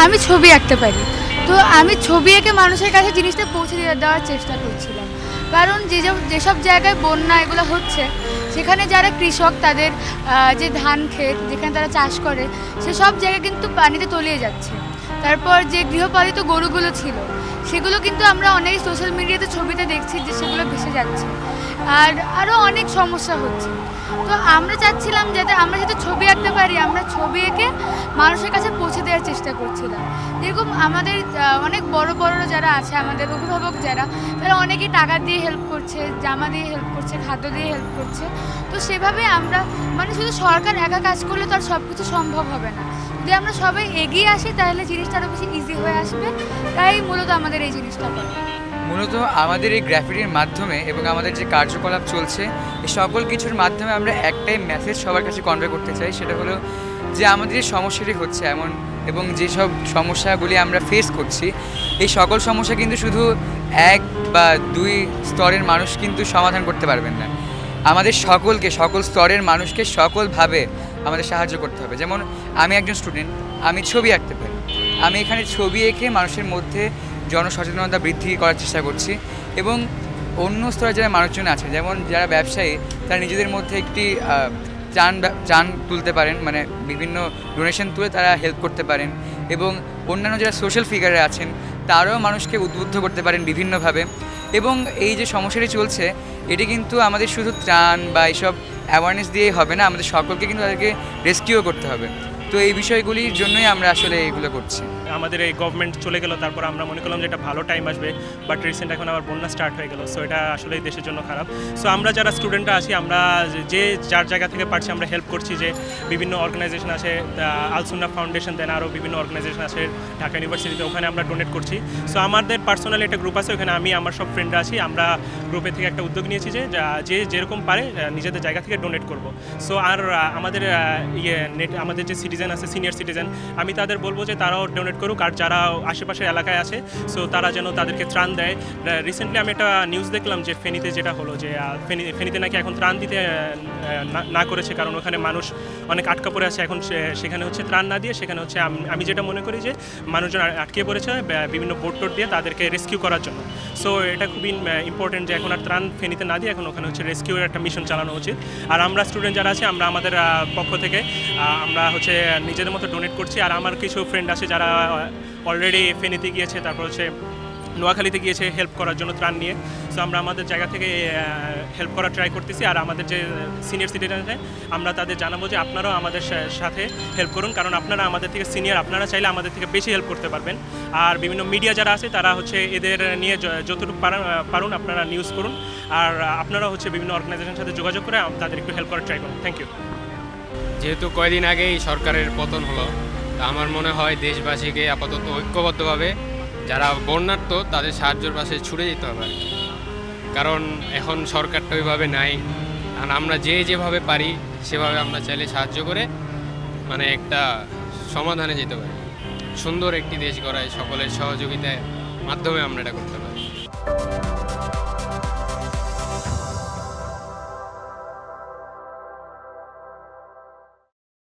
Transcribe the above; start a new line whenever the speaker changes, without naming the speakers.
আমি ছবি আঁকতে পারি, তো আমি ছবি এঁকে মানুষের কাছে জিনিসটা পৌঁছে দেওয়ার চেষ্টা করছিলাম। কারণ যেসব জায়গায় বন্যা এগুলো হচ্ছে, সেখানে যারা কৃষক তাদের যে ধান ক্ষেত যেখানে তারা চাষ করে, সেসব জায়গা কিন্তু পানিতে তলিয়ে যাচ্ছে। তারপর যে গৃহপালিত গরুগুলো ছিল, সেগুলো কিন্তু আমরা অনেক সোশ্যাল মিডিয়াতে ছবিতে দেখছি যে সেগুলো ভেসে যাচ্ছে, আর আরও অনেক সমস্যা হচ্ছে। তো আমরা চাচ্ছিলাম যাতে ছবি আঁকতে পারি, আমরা ছবি এঁকে মানুষের কাছে পৌঁছে দেওয়ার চেষ্টা করছিলাম। যেরকম আমাদের অনেক বড় বড় যারা আছে, আমাদের অভিভাবক যারা, তারা অনেকেই টাকা দিয়ে হেল্প করছে, জামা দিয়ে হেল্প করছে, খাদ্য দিয়ে হেল্প করছে। তো সেভাবে আমরা শুধু সরকার একা কাজ করলে তো আর সব কিছু সম্ভব হবে না। যদি আমরা সবাই এগিয়ে আসি তাহলে জিনিসটা আরও বেশি ইজি হয়ে আসবে। তাই মূলত আমাদের এই জিনিসটা করা।
মূলত আমাদের এই গ্রাফিটির মাধ্যমে এবং আমাদের যে কার্যকলাপ চলছে, এই সকল কিছুর মাধ্যমে আমরা একটাই মেসেজ সবার কাছে কনভে করতে চাই। সেটা হলো যে আমাদের যে সমস্যাটি হচ্ছে এবং যেসব সমস্যাগুলি আমরা ফেস করছি, এই সকল সমস্যা কিন্তু শুধু এক বা দুই স্তরের মানুষ কিন্তু সমাধান করতে পারবেন না। আমাদের সকল স্তরের মানুষকে সকলভাবে আমাদের সাহায্য করতে হবে। যেমন আমি একজন স্টুডেন্ট, আমি ছবি আঁকতে পারি, আমি এখানে ছবি এঁকে মানুষের মধ্যে জনসচেতনতা বৃদ্ধি করার চেষ্টা করছি। এবং অন্য স্তরে যারা মানুষজন আছে, যেমন যারা ব্যবসায়ী, তারা নিজেদের মধ্যে একটি ত্রাণ তুলতে পারেন, মানে বিভিন্ন ডোনেশন তুলে তারা হেল্প করতে পারেন। এবং অন্যান্য যারা সোশ্যাল ফিগারে আছেন, তারাও মানুষকে উদ্বুদ্ধ করতে পারেন বিভিন্নভাবে। এবং এই যে সমস্যাটি চলছে, এটি কিন্তু আমাদের শুধু ত্রাণ বা এইসব অ্যাওয়ারনেস দিয়েই হবে না, আমাদের সকলকে কিন্তু তাদেরকে রেস্কিউ করতে হবে। তো এই বিষয়গুলির জন্যই আমরা আসলে এগুলো করছি।
আমাদের এই গভর্নমেন্ট চলে গেল, তারপর আমরা মনে করলাম যে এটা ভালো টাইম আসবে, বাট রিসেন্ট এখন আবার বন্যা স্টার্ট হয়ে গেল। সো এটা আসলে দেশের জন্য খারাপ। সো আমরা যারা স্টুডেন্টরা আছি, আমরা যে যার জায়গা থেকে পারছি আমরা হেল্প করছি। যে বিভিন্ন অর্গানাইজেশন আছে, আলসুন্না ফাউন্ডেশন, দেন আরও বিভিন্ন অর্গানাইজেশন আছে ঢাকা ইউনিভার্সিটিতে, ওখানে আমরা ডোনেট করছি। সো আমাদের পার্সোনালি একটা গ্রুপ আছে, ওখানে আমি আমার সব ফ্রেন্ডরা আছি। আমরা গ্রুপে থেকে একটা উদ্যোগ নিয়েছি যে যেরকম পারে নিজেদের জায়গা থেকে ডোনেট করব। সো আর আমাদের আমাদের যে সিটিজেন আছে, সিনিয়র সিটিজেন, আমি তাদের বলবো যে তারাও ডোনেট করুক। আর যারা আশেপাশের এলাকায় আছে, সো তারা যেন তাদেরকে ত্রাণ দেয়। রিসেন্টলি আমি একটা নিউজ দেখলাম যে ফেনীতে যেটা হলো, যে ফেনীতে নাকি এখন ত্রাণ দিতে না করেছে, কারণ ওখানে মানুষ অনেক আটকা পড়ে আছে। এখন সেখানে হচ্ছে ত্রাণ না দিয়ে, সেখানে হচ্ছে আমি যেটা মনে করি যে মানুষজন আটকে পড়েছে বিভিন্ন বোট টোট দিয়ে তাদেরকে রেস্কিউ করার জন্য। সো এটা খুবই ইম্পর্টেন্ট যে এখন আর ত্রাণ ফেনীতে না দিয়ে এখন ওখানে হচ্ছে রেস্কিউর একটা মিশন চালানো উচিত। আর আমরা স্টুডেন্ট যারা আছে, আমরা আমাদের পক্ষ থেকে আমরা হচ্ছে নিজেদের মতো ডোনেট করছি। আর আমার কিছু ফ্রেন্ড আছে যারা অলরেডি ফেনীতে গিয়েছে, তারপর হচ্ছে নোয়াখালীতে গিয়েছে হেল্প করার জন্য ত্রাণ নিয়ে। সো আমরা আমাদের জায়গা থেকে হেল্প করার ট্রাই করতেছি। আর আমাদের যে সিনিয়র সিটিজেন আছে, আমরা তাদের জানাবো যে আপনারাও আমাদের সাথে হেল্প করুন, কারণ আপনারা আমাদের থেকে সিনিয়র, আপনারা চাইলে আমাদের থেকে বেশি হেল্প করতে পারবেন। আর বিভিন্ন মিডিয়া যারা আছে, তারা হচ্ছে এদের নিয়ে যতটুকু পারুন আপনারা নিউজ করুন। আর আপনারা হচ্ছে বিভিন্ন অর্গানাইজেশনের সাথে যোগাযোগ করে তাদের একটু হেল্প করার ট্রাই করুন। Thank you.
যেহেতু কয়দিন আগেই সরকারের পতন হলো, তা আমার মনে হয় দেশবাসীকে আপাতত ঐক্যবদ্ধভাবে যারা বন্যার্থ তাদের সাহায্যের পাশে ছুটে যেতে হবে আর কি। কারণ এখন সরকারটা ওইভাবে নাই, আর আমরা যেভাবে পারি সেভাবে আমরা চাইলে সাহায্য করে মানে একটা সমাধানে যেতে পারি। সুন্দর একটি দেশ গড়ায় সকলের সহযোগিতার মাধ্যমে আমরা এটা করতে পারি।